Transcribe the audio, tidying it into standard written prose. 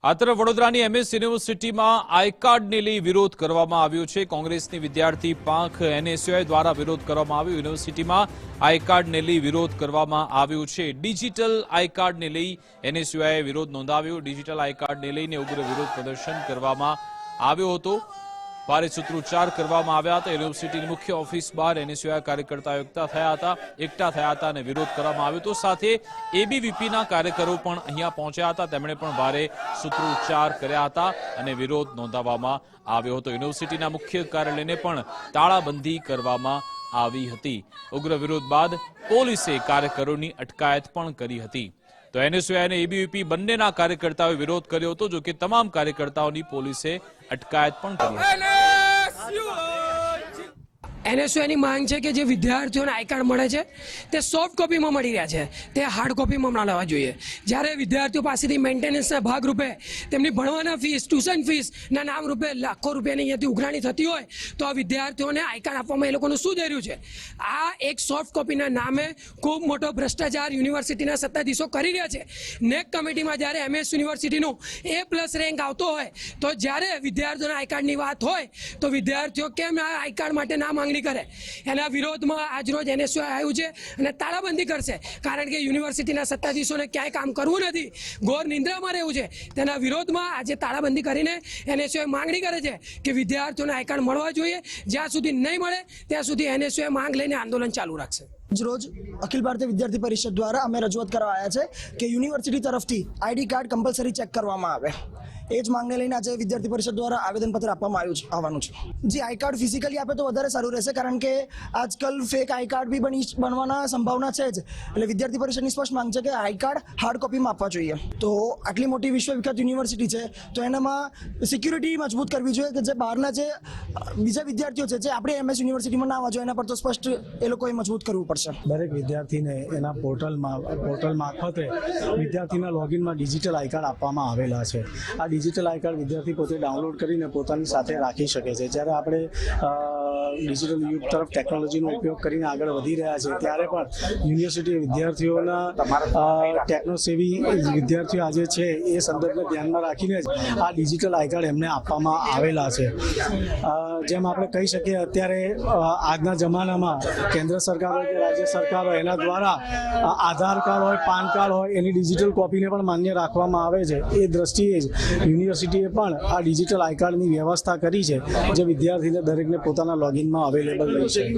આ તરફ વડોદરાની એમએસ યુનિવર્સિટીમાં આઈ કાર્ડને લઈ વિરોધ કરવામાં આવ્યો છે। કોંગ્રેસની વિદ્યાર્થી પાંખ એનએસયુઆઈ દ્વારા વિરોધ કરવામાં આવ્યો। યુનિવર્સિટીમાં આઈ કાર્ડને લઈ વિરોધ કરવામાં આવ્યો છે। ડિજિટલ આઈ કાર્ડને લઈ એનએસયુઆઈએ વિરોધ નોંધાવ્યો। ડિજિટલ આઈ કાર્ડને લઈને ઉગ્ર વિરોધ પ્રદર્શન કરવામાં આવ્યો હતો। ભારે સૂત્રોચ્ચાર કરવામાં આવ્યા હતા। યુનિવર્સિટીની મુખ્ય ઓફિસ બહાર એનએસયુઆઈ કાર્યકર્તાઓ એકઠા થયા હતા અને વિરોધ કરવામાં આવ્યો હતો। સાથે એબીવીપીના કાર્યકરો પણ અહીંયા પહોંચ્યા હતા। તેમણે પણ ભારે સૂત્રોચ્ચાર કર્યા હતા અને વિરોધ નોંધાવવામાં આવ્યો હતો। યુનિવર્સિટીના મુખ્ય કાર્યાલયને પણ તાળાબંધી કરવામાં આવી હતી। ઉગ્ર વિરોધ બાદ પોલીસે કાર્યકરોની અટકાયત પણ કરી હતી। તો એનએસયુઆઈ અને એબીવીપી બંનેના કાર્યકર્તાઓએ વિરોધ કર્યો હતો। જો કે તમામ કાર્યકર્તાઓની પોલીસે અટકાયત પણ કરી હતી। એનએસયુઆઈની માંગ છે કે જે વિદ્યાર્થીઓને આઈ કાર્ડ મળે છે તે સોફ્ટ કોપીમાં મળી રહ્યા છે, તે હાર્ડ કોપીમાં મળવા જોઈએ। જ્યારે વિદ્યાર્થીઓ પાસેથી મેન્ટેનન્સના ભાગરૂપે તેમની ભણવાના ફીસ, ટ્યુશન ફીસના નામ રૂપે લાખો રૂપિયાની અહીંયાથી ઉઘરાણી થતી હોય તો આ વિદ્યાર્થીઓને આઈ કાર્ડ આપવામાં એ લોકોનું શું ધૈર્ય છે? આ એક સોફ્ટ કોપીના નામે ખૂબ મોટો ભ્રષ્ટાચાર યુનિવર્સિટીના સત્તાધીશો કરી રહ્યા છે। નેક કમિટીમાં જ્યારે એમએસ યુનિવર્સિટીનું A+ રેન્ક આવતો હોય તો જ્યારે વિદ્યાર્થીઓના આઈ કાર્ડની વાત હોય તો વિદ્યાર્થીઓ કેમ આ આઈ કાર્ડ માટે ના માંગણી કરે? એના વિરોધમાં આજરોજ એનએસયુઆઈ આવ્યું છે અને તાળાબંધી કરશે, કારણ કે યુનિવર્સિટીના સત્તાધીશોને ક્યાંય કામ કરવું નથી, ઘોર નિંદ્રામાં રહેવું છે। તેના વિરોધમાં આજે તાળાબંધી કરીને એનએસયુઆઈ માંગણી કરે છે કે વિદ્યાર્થીઓને આઈ કાર્ડ મળવા જોઈએ। જ્યાં સુધી નહીં મળે ત્યાં સુધી એનએસયુઆઈ માંગ લઈને આંદોલન ચાલુ રાખશે। રોજ અખિલ ભારતીય વિદ્યાર્થી પરિષદ દ્વારા અમે રજૂઆત કરવા આવ્યા છે કે યુનિવર્સિટી તરફથી આઈડી કાર્ડ કમ્પલસરી ચેક કરવામાં આવે। એ જ માંગને લઈને આજે વિદ્યાર્થી પરિષદ દ્વારા આવેદનપત્ર આપવામાં આવવાનું છે। જે આઈ કાર્ડ ફિઝિકલી આપે તો વધારે સારું રહેશે, કારણ કે આજકાલ ફેક આઈ કાર્ડ બી બનવાના સંભાવના છે જ। એટલે વિદ્યાર્થી પરિષદની સ્પષ્ટ માંગ છે કે આઈ કાર્ડ હાર્ડ કોપીમાં આપવા જોઈએ। તો આટલી મોટી વિશ્વવિખ્યાત યુનિવર્સિટી છે તો એનામાં સિક્યુરિટી મજબૂત કરવી જોઈએ કે જે બહારના જે બીજા વિદ્યાર્થીઓ છે જે આપણી એમએસ યુનિવર્સિટીમાં ના આવવા જોઈએ એના પર તો સ્પષ્ટ એ લોકોએ મજબૂત કરવું પડશે। દરેક વિદ્યાર્થીને એના પોર્ટલ મારફતે વિદ્યાર્થીના લોગિનમાં ડિજિટલ આઈ કાર્ડ આપવામાં આવેલા છે। આ ડિજિટલ આઈ કાર્ડ વિદ્યાર્થી પોતે ડાઉનલોડ કરીને પોતાની સાથે રાખી શકે છે। જ્યારે આપણે ડિજિટલ યુગ તરફ ટેકનોલોજીનો ઉપયોગ કરીને આગળ વધી રહ્યા છે ત્યારે પણ યુનિવર્સિટી વિદ્યાર્થીઓના ટેકનોસેવી વિદ્યાર્થીઓ આજે છે એ સંદર્ભને ધ્યાનમાં રાખીને જ આ ડિજિટલ આઈ કાર્ડ એમને આપવામાં આવેલા છે। જેમ આપણે કહી શકીએ અત્યારે આજના જમાનામાં કેન્દ્ર સરકાર હોય કે રાજ્ય સરકાર હોય એના દ્વારા આધાર કાર્ડ હોય, પાન કાર્ડ હોય એની ડિજિટલ કોપીને પણ માન્ય રાખવામાં આવે છે। એ દ્રષ્ટિએ જ યુનિવર્સિટીએ પણ આ ડિજિટલ આઈ કાર્ડની વ્યવસ્થા કરી છે જે વિદ્યાર્થીને દરેકને પોતાના લોગિનમાં અવેલેબલ રહી છે।